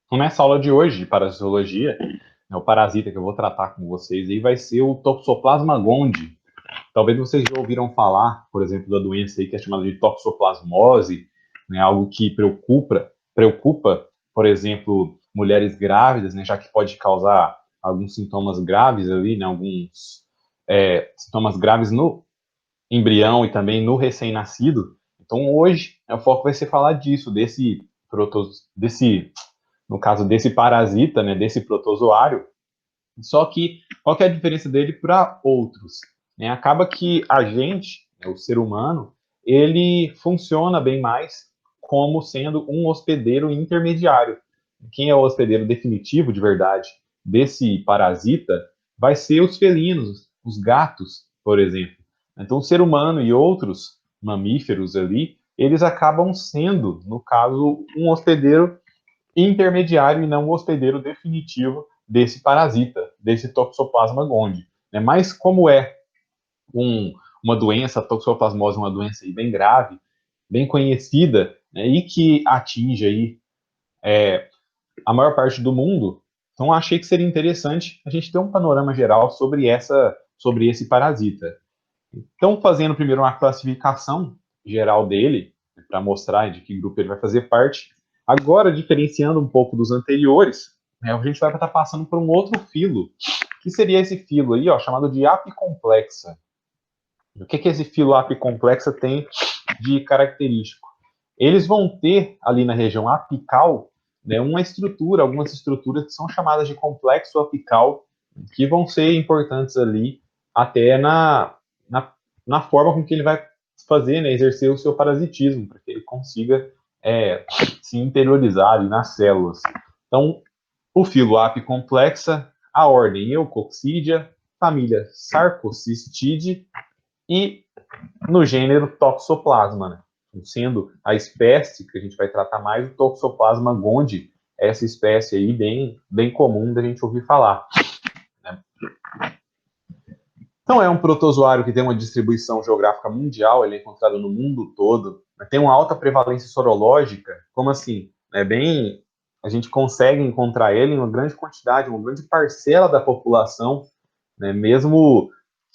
Então, nessa aula de hoje de parasitologia, o parasita que eu vou tratar com vocês aí vai ser o Toxoplasma gondii. Talvez vocês já ouviram falar, por exemplo, da doença aí que é chamada de toxoplasmose, né, algo que preocupa, por exemplo, mulheres grávidas, né, já que pode causar alguns sintomas graves ali, né, alguns sintomas graves no embrião e também no recém-nascido. Então, hoje, o foco vai ser falar disso, desse no caso desse parasita, né, desse protozoário. Só que qual que é a diferença dele para outros? Né? Acaba que a gente, né, o ser humano, ele funciona bem mais como sendo um hospedeiro intermediário. Quem é o hospedeiro definitivo, de verdade, desse parasita vai ser os felinos, os gatos, por exemplo. Então, o ser humano e outros mamíferos ali, eles acabam sendo, no caso, um hospedeiro intermediário e não o hospedeiro definitivo desse parasita, desse Toxoplasma gondii. Né? Mas como é uma doença, a toxoplasmose é uma doença bem grave, bem conhecida, né, e que atinge aí a maior parte do mundo, então achei que seria interessante a gente ter um panorama geral sobre esse parasita. Então, fazendo primeiro uma classificação geral dele, né, para mostrar de que grupo ele vai fazer parte. Agora, diferenciando um pouco dos anteriores, né, a gente vai estar passando por um outro filo, que seria esse filo aí, ó, chamado de apicomplexa. O que esse filo apicomplexa tem de característico? Eles vão ter ali na região apical, né, uma estrutura, algumas estruturas que são chamadas de complexo apical, que vão ser importantes ali até na, na forma com que ele vai fazer, né, exercer o seu parasitismo, para que ele consiga se interiorizar ali nas células. Então, o filo apicomplexa, a ordem Eucoxidia, família Sarcocistidae e no gênero Toxoplasma, né? Sendo a espécie que a gente vai tratar mais o Toxoplasma gondii, essa espécie aí bem comum da gente ouvir falar. Né? Então é um protozoário que tem uma distribuição geográfica mundial, ele é encontrado no mundo todo, né? Tem uma alta prevalência sorológica, como assim? É bem, a gente consegue encontrar ele em uma grande quantidade, uma grande parcela da população, né? Mesmo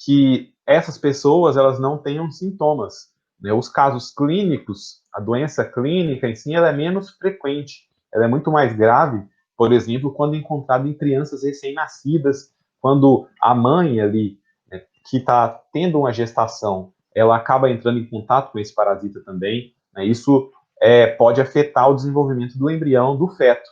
que essas pessoas elas não tenham sintomas. Né? Os casos clínicos, a doença clínica em si, ela é menos frequente, ela é muito mais grave, por exemplo, quando encontrada em crianças recém-nascidas, quando a mãe ali, né, que está tendo uma gestação, ela acaba entrando em contato com esse parasita também, né? Isso pode afetar o desenvolvimento do embrião do feto.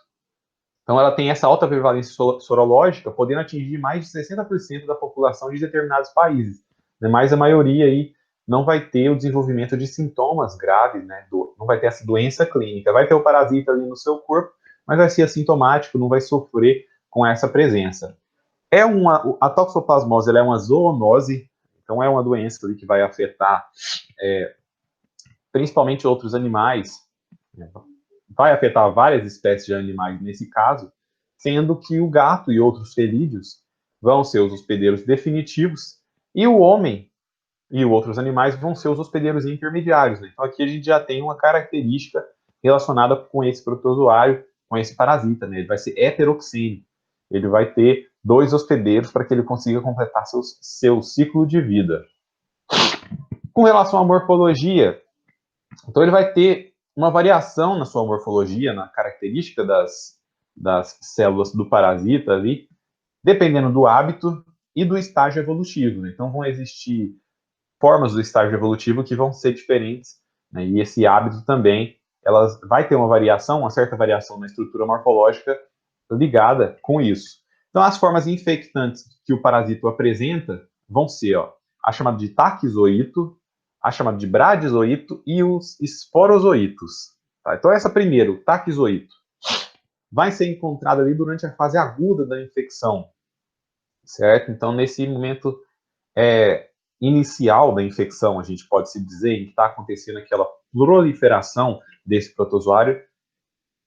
Então, ela tem essa alta prevalência sorológica, podendo atingir mais de 60% da população de determinados países. Né? Mas a maioria aí não vai ter o desenvolvimento de sintomas graves, né? Não vai ter essa doença clínica. Vai ter o parasita ali no seu corpo, mas vai ser assintomático, não vai sofrer com essa presença. A toxoplasmose ela é uma zoonose, então é uma doença ali que vai afetar principalmente outros animais, né? Vai afetar várias espécies de animais nesse caso, sendo que o gato e outros felídeos vão ser os hospedeiros definitivos e o homem e outros animais vão ser os hospedeiros intermediários. Né? Então aqui a gente já tem uma característica relacionada com esse protozoário, com esse parasita. Né? Ele vai ser heteroxênico. Ele vai ter dois hospedeiros para que ele consiga completar seu ciclo de vida. Com relação à morfologia, então ele vai ter uma variação na sua morfologia, na característica das células do parasita ali, dependendo do hábito e do estágio evolutivo. Né? Então vão existir formas do estágio evolutivo que vão ser diferentes, né? E esse hábito também, elas vai ter uma certa variação na estrutura morfológica ligada com isso. Então as formas infectantes que o parasito apresenta vão ser, ó, a chamada de taquizoito, a chamada de bradizoito e os esporozoitos. Tá? Então essa primeiro, o taquizoito, vai ser encontrada ali durante a fase aguda da infecção, certo? Então nesse momento inicial da infecção, a gente pode se dizer, em que está acontecendo aquela proliferação desse protozoário,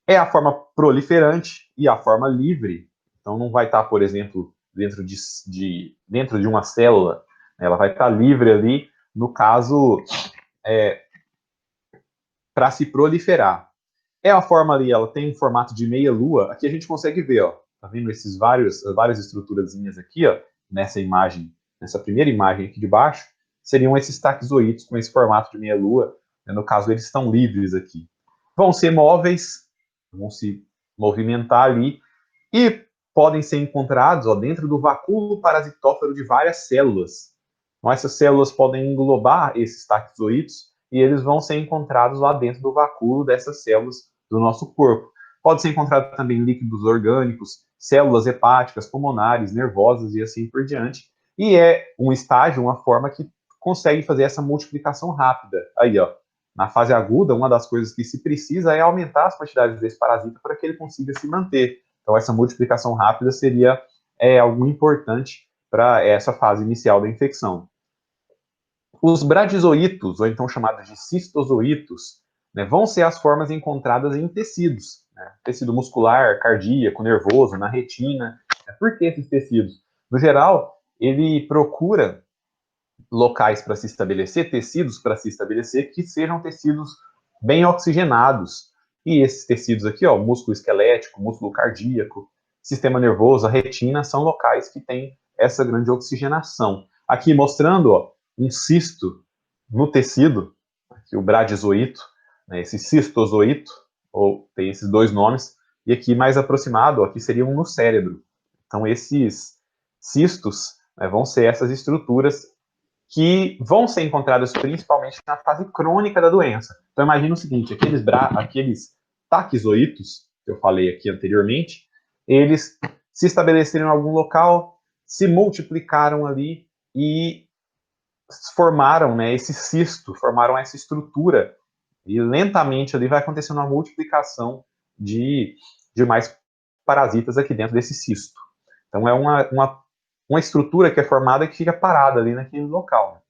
é a forma proliferante e a forma livre. Então não vai estar, por exemplo, dentro de uma célula, né? Ela vai estar livre ali, no caso, para se proliferar. É a forma ali, ela tem um formato de meia-lua. Aqui a gente consegue ver, ó. Tá vendo esses várias estruturazinhas aqui, ó, nessa imagem, nessa primeira imagem aqui de baixo, seriam esses taquizoítos com esse formato de meia-lua. No caso, eles estão livres aqui. Vão ser móveis, vão se movimentar ali e podem ser encontrados, ó, dentro do vacúolo parasitófero de várias células. Então, essas células podem englobar esses taquizoítos e eles vão ser encontrados lá dentro do vacúolo dessas células do nosso corpo. Pode ser encontrado também líquidos orgânicos, células hepáticas, pulmonares, nervosas e assim por diante. E é um estágio, uma forma que consegue fazer essa multiplicação rápida. Aí, ó, na fase aguda, uma das coisas que se precisa é aumentar as quantidades desse parasita para que ele consiga se manter. Então, essa multiplicação rápida seria algo importante para essa fase inicial da infecção. Os bradizoítos, ou então chamados de cistozoítos, né, vão ser as formas encontradas em tecidos, né, tecido muscular, cardíaco, nervoso, na retina. Por que esses tecidos? No geral, ele procura locais para se estabelecer, tecidos para se estabelecer, que sejam tecidos bem oxigenados. E esses tecidos aqui, ó, músculo esquelético, músculo cardíaco, sistema nervoso, a retina, são locais que têm essa grande oxigenação. Aqui mostrando, ó, um cisto no tecido, aqui o bradizoíto, né, esse cistozoíto, ou tem esses dois nomes, e aqui mais aproximado, ó, aqui seria um no cérebro. Então esses cistos, né, vão ser essas estruturas que vão ser encontradas principalmente na fase crônica da doença. Então imagina o seguinte, aqueles taquizoítos, que eu falei aqui anteriormente, eles se estabeleceram em algum local, se multiplicaram ali e formaram, né, esse cisto, formaram essa estrutura, e lentamente ali vai acontecendo uma multiplicação de mais parasitas aqui dentro desse cisto. Então é uma estrutura que é formada que fica parada ali naquele local.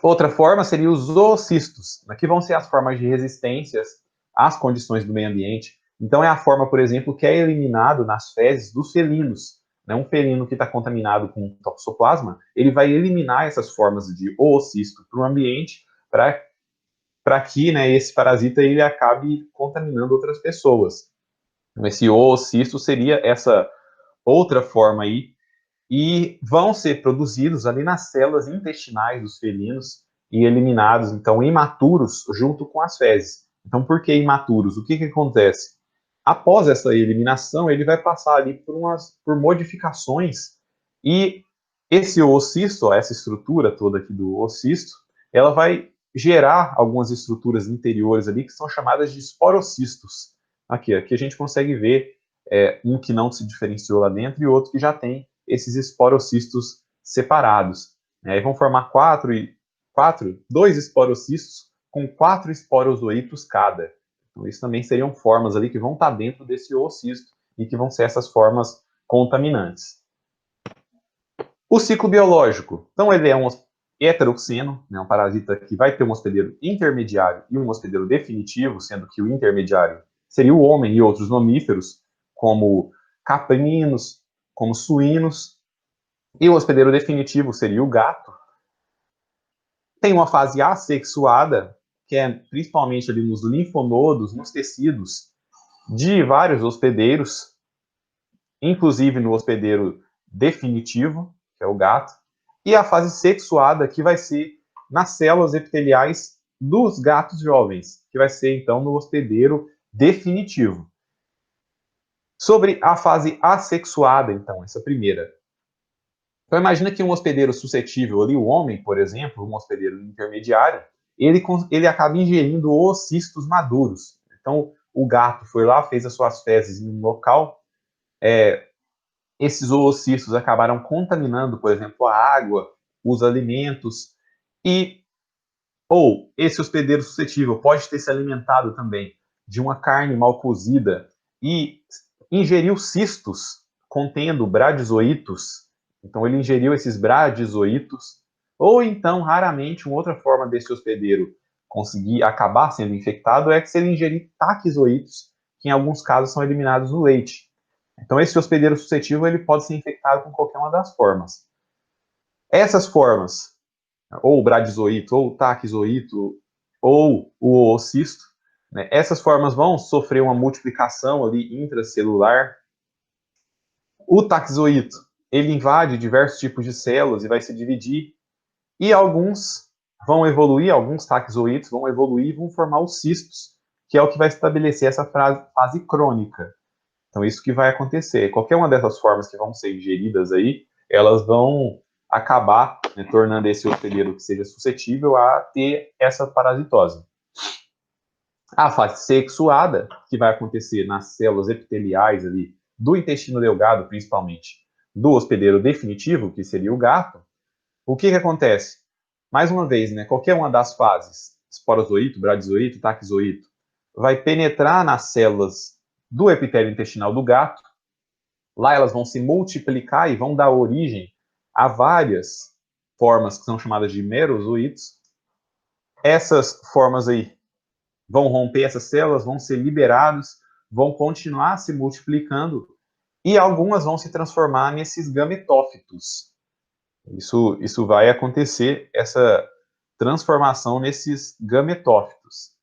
Outra forma seria os zoocistos. Aqui vão ser as formas de resistências às condições do meio ambiente. Então é a forma, por exemplo, que é eliminado nas fezes dos felinos. Um felino que está contaminado com toxoplasma, ele vai eliminar essas formas de oocisto para o ambiente para que, né, esse parasita ele acabe contaminando outras pessoas. Então, esse oocisto seria essa outra forma aí, e vão ser produzidos ali nas células intestinais dos felinos e eliminados, então, imaturos junto com as fezes. Então, por que imaturos? O que acontece? Após essa eliminação, ele vai passar ali por modificações e esse oocisto, essa estrutura toda aqui do oocisto, ela vai gerar algumas estruturas interiores ali que são chamadas de esporocistos. Aqui a gente consegue ver um que não se diferenciou lá dentro e outro que já tem esses esporocistos separados. Aí vão formar dois esporocistos com 4 esporozoítos cada. Então, isso também seriam formas ali que vão estar dentro desse oocisto e que vão ser essas formas contaminantes. O ciclo biológico. Então, ele é um heteroxeno, né, um parasita que vai ter um hospedeiro intermediário e um hospedeiro definitivo, sendo que o intermediário seria o homem e outros mamíferos, como caprinos, como suínos, e o hospedeiro definitivo seria o gato. Tem uma fase assexuada, que é principalmente ali nos linfonodos, nos tecidos de vários hospedeiros, inclusive no hospedeiro definitivo, que é o gato, e a fase sexuada, que vai ser nas células epiteliais dos gatos jovens, que vai ser então no hospedeiro definitivo. Sobre a fase assexuada, então, essa primeira. Então imagina que um hospedeiro suscetível ali, o homem, por exemplo, um hospedeiro intermediário, ele acaba ingerindo oocistos maduros. Então o gato foi lá, fez as suas fezes em um local, esses oocistos acabaram contaminando, por exemplo, a água, os alimentos, ou esse hospedeiro suscetível pode ter se alimentado também de uma carne mal cozida e ingeriu cistos contendo bradizoítos. Então ele ingeriu esses bradizoítos, ou então, raramente, uma outra forma desse hospedeiro conseguir acabar sendo infectado é que se ele ingerir taquizoítos, que em alguns casos são eliminados no leite. Então esse hospedeiro suscetível ele pode ser infectado com qualquer uma das formas. Essas formas, ou o bradizoíto, ou o taquizoíto, ou o oocisto, né? Essas formas vão sofrer uma multiplicação ali intracelular. O taxoito, ele invade diversos tipos de células e vai se dividir. E alguns vão evoluir, alguns taxoítos vão evoluir e vão formar os cistos, que é o que vai estabelecer essa fase crônica. Então, isso que vai acontecer. Qualquer uma dessas formas que vão ser ingeridas aí, elas vão acabar, né, tornando esse hospedeiro que seja suscetível a ter essa parasitose. A fase sexuada, que vai acontecer nas células epiteliais ali, do intestino delgado, principalmente, do hospedeiro definitivo, que seria o gato, o que acontece? Mais uma vez, né, qualquer uma das fases, esporozoito, bradizoito, taxoito, vai penetrar nas células do epitélio intestinal do gato. Lá elas vão se multiplicar e vão dar origem a várias formas que são chamadas de merozoítos. Essas formas aí vão romper essas células, vão ser liberados, vão continuar se multiplicando e algumas vão se transformar nesses gametófitos. Isso vai acontecer, essa transformação nesses gametófitos.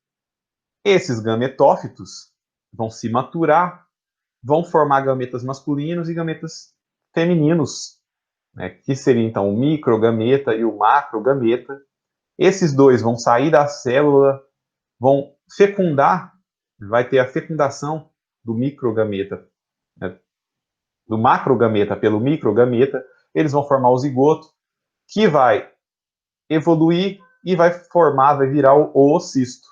Esses gametófitos vão se maturar, vão formar gametas masculinos e gametas femininos, né, que seria então o microgameta e o macrogameta. Esses dois vão sair da célula, vão fecundar, vai ter a fecundação do microgameta, né, do macrogameta pelo microgameta, eles vão formar o zigoto, que vai evoluir e vai formar, vai virar o oocisto.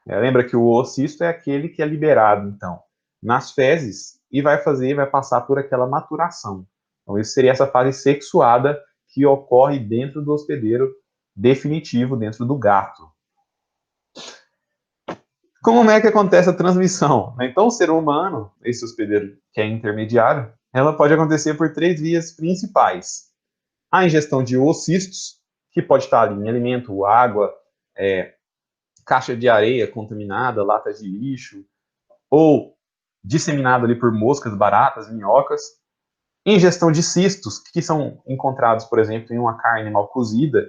Lembra que o oocisto é aquele que é liberado, então, nas fezes e vai passar por aquela maturação. Então, isso seria essa fase sexuada que ocorre dentro do hospedeiro definitivo, dentro do gato. Como é que acontece a transmissão? Então, o ser humano, esse hospedeiro que é intermediário, ela pode acontecer por 3 vias principais. A ingestão de oocistos, que pode estar ali em alimento, água, caixa de areia contaminada, latas de lixo, ou disseminado ali por moscas, baratas, minhocas. Ingestão de cistos, que são encontrados, por exemplo, em uma carne mal cozida.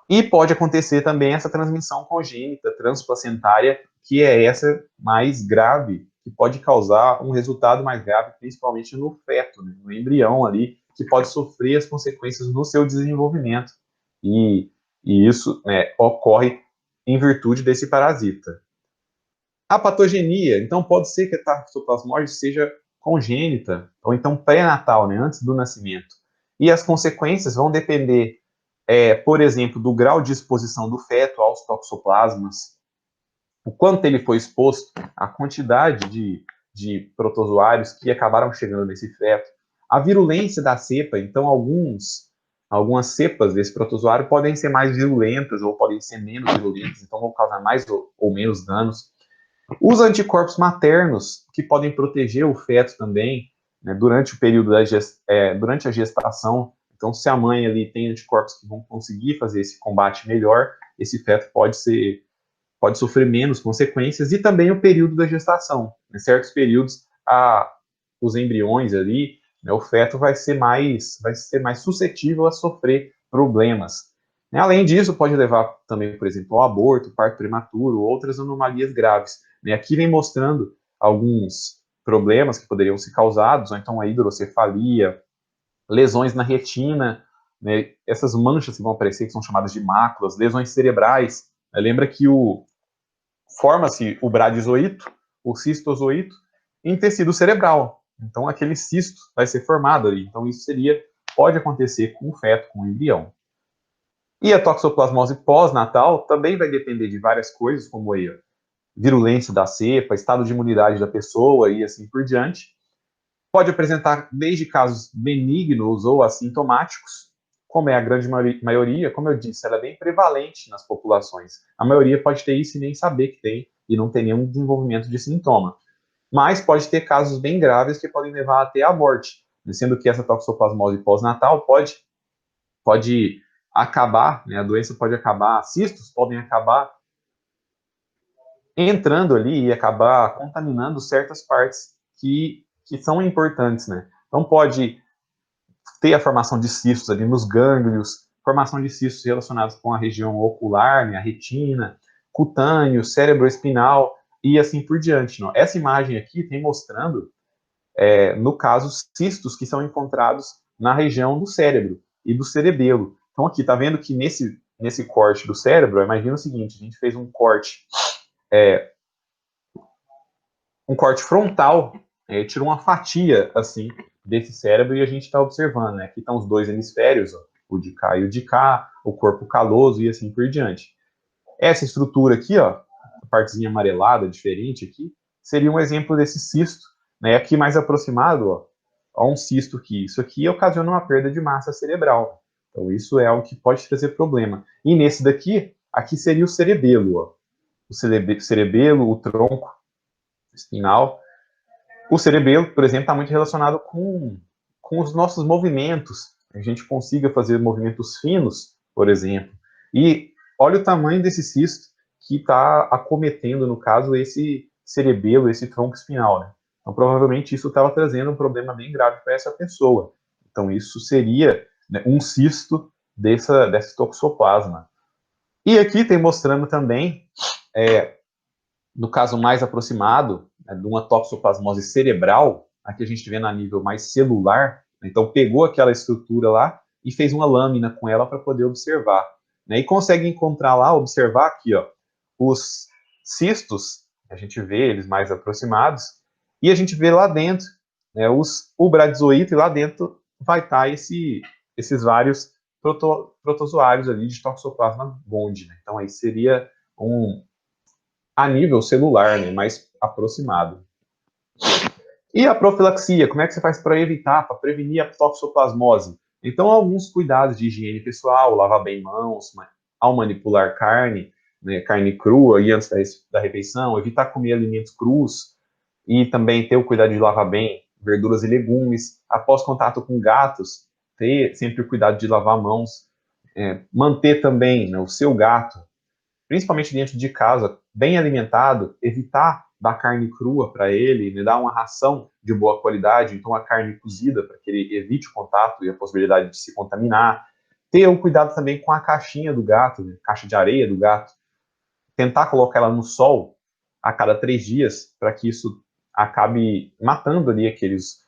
E pode acontecer também essa transmissão congênita, transplacentária, que é essa mais grave, que pode causar um resultado mais grave, principalmente no feto, né, no embrião ali, que pode sofrer as consequências no seu desenvolvimento. E isso, né, ocorre em virtude desse parasita. A patogenia, então pode ser que a toxoplasmose seja congênita, ou então pré-natal, né, antes do nascimento. E as consequências vão depender, por exemplo, do grau de exposição do feto aos toxoplasmas, o quanto ele foi exposto, a quantidade de protozoários que acabaram chegando nesse feto, a virulência da cepa, então algumas cepas desse protozoário podem ser mais virulentas ou podem ser menos virulentas, então vão causar mais ou menos danos. Os anticorpos maternos, que podem proteger o feto também, né, durante o período durante a gestação. Então, se a mãe ali tem anticorpos que vão conseguir fazer esse combate melhor, esse feto pode sofrer menos consequências. E também o período da gestação. Em certos períodos, os embriões ali, né, o feto vai ser mais suscetível a sofrer problemas. Além disso, pode levar também, por exemplo, ao aborto, parto prematuro, outras anomalias graves. Aqui vem mostrando alguns problemas que poderiam ser causados, ou então a hidrocefalia, lesões na retina, né, essas manchas que vão aparecer, que são chamadas de máculas, lesões cerebrais. Lembra que forma-se o bradizoito, o cistozoito, em tecido cerebral. Então, aquele cisto vai ser formado ali. Então, isso pode acontecer com o feto, com o embrião. E a toxoplasmose pós-natal também vai depender de várias coisas, como a virulência da cepa, estado de imunidade da pessoa e assim por diante. Pode apresentar desde casos benignos ou assintomáticos, como é a grande maioria, como eu disse, ela é bem prevalente nas populações. A maioria pode ter isso e nem saber que tem, e não ter nenhum desenvolvimento de sintoma. Mas pode ter casos bem graves que podem levar até a morte, sendo que essa toxoplasmose pós-natal pode acabar, né, a doença pode acabar, cistos podem acabar entrando ali e acabar contaminando certas partes que são importantes, né? Então pode ter a formação de cistos ali nos gânglios, formação de cistos relacionados com a região ocular, né, a retina, cutâneo, cérebro espinal, e assim por diante. Não? Essa imagem aqui tem mostrando, no caso, cistos que são encontrados na região do cérebro e do cerebelo. Então aqui, tá vendo que nesse corte do cérebro, imagina o seguinte, a gente fez um corte frontal, tirou uma fatia, assim, desse cérebro e a gente está observando, né? Aqui estão os dois hemisférios, ó, o de cá e o de cá, o corpo caloso e assim por diante. Essa estrutura aqui, ó, a partezinha amarelada, diferente aqui, seria um exemplo desse cisto, né? Aqui mais aproximado, ó um cisto aqui. Isso aqui ocasiona uma perda de massa cerebral. Então isso é algo que pode trazer problema. E nesse daqui, aqui seria o cerebelo, ó. O cerebelo, o tronco espinal. O cerebelo, por exemplo, está muito relacionado com os nossos movimentos. A gente consiga fazer movimentos finos, por exemplo. E olha o tamanho desse cisto que está acometendo, no caso, esse cerebelo, esse tronco espinal, né? Então, provavelmente, isso estava trazendo um problema bem grave para essa pessoa. Então, isso seria, né, um cisto desse toxoplasma. E aqui tem mostrando também, no caso mais aproximado, né, de uma toxoplasmose cerebral, aqui a gente vê na nível mais celular, né, então pegou aquela estrutura lá e fez uma lâmina com ela para poder observar. Né, e consegue encontrar lá, observar aqui, ó, os cistos, a gente vê eles mais aproximados, e a gente vê lá dentro, né, o bradizoito, e lá dentro vai estar esses vários protozoários ali de Toxoplasma gondii. Né? Então aí seria a nível celular, né, mais aproximado. E a profilaxia, como é que você faz para evitar, para prevenir a toxoplasmose? Então, alguns cuidados de higiene pessoal, lavar bem mãos, ao manipular carne, né, carne crua e antes da refeição, evitar comer alimentos crus e também ter o cuidado de lavar bem verduras e legumes. Após contato com gatos, ter sempre o cuidado de lavar mãos, manter também, né, o seu gato, principalmente dentro de casa, bem alimentado, evitar dar carne crua para ele, né, dar uma ração de boa qualidade, então a carne cozida para que ele evite o contato e a possibilidade de se contaminar. Ter o cuidado também com a caixinha do gato, né, caixa de areia do gato, tentar colocar ela no sol a cada 3 dias para que isso acabe matando ali aqueles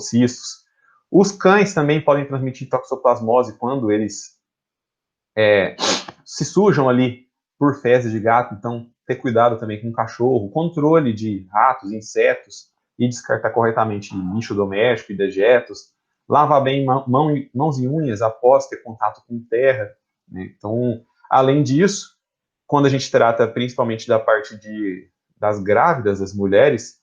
cistos. Os cães também podem transmitir toxoplasmose quando eles se sujam ali por fezes de gato, então ter cuidado também com o cachorro, controle de ratos, insetos e descartar corretamente lixo doméstico e dejetos, lavar bem mãos e unhas após ter contato com terra, né? Então, além disso, quando a gente trata principalmente da parte das grávidas, das mulheres,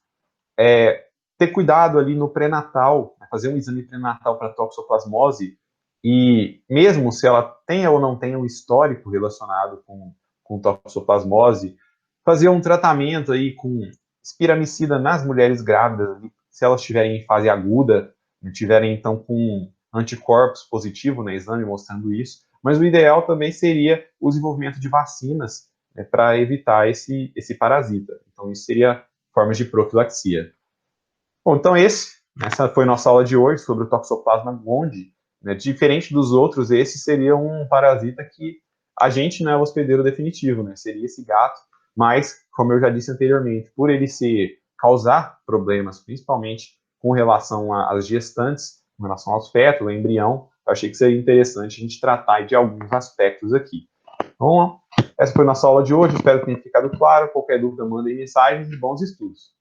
ter cuidado ali no pré-natal, né? Fazer um exame pré-natal para toxoplasmose, e mesmo se ela tenha ou não tenha um histórico relacionado com toxoplasmose, fazer um tratamento aí com espiramicida nas mulheres grávidas, se elas estiverem em fase aguda, estiverem então com anticorpos positivos no exame mostrando isso, mas o ideal também seria o desenvolvimento de vacinas, né, para evitar esse parasita. Então isso seria formas de profilaxia. Bom, então essa foi nossa aula de hoje sobre o Toxoplasma gondii. Né? Diferente dos outros, esse seria um parasita que a gente não é o hospedeiro definitivo, né? Seria esse gato, mas, como eu já disse anteriormente, por ele causar problemas, principalmente com relação às gestantes, com relação aos fetos, ao embrião, eu achei que seria interessante a gente tratar de alguns aspectos aqui. Bom, essa foi nossa aula de hoje, espero que tenha ficado claro. Qualquer dúvida, mandem mensagens e bons estudos.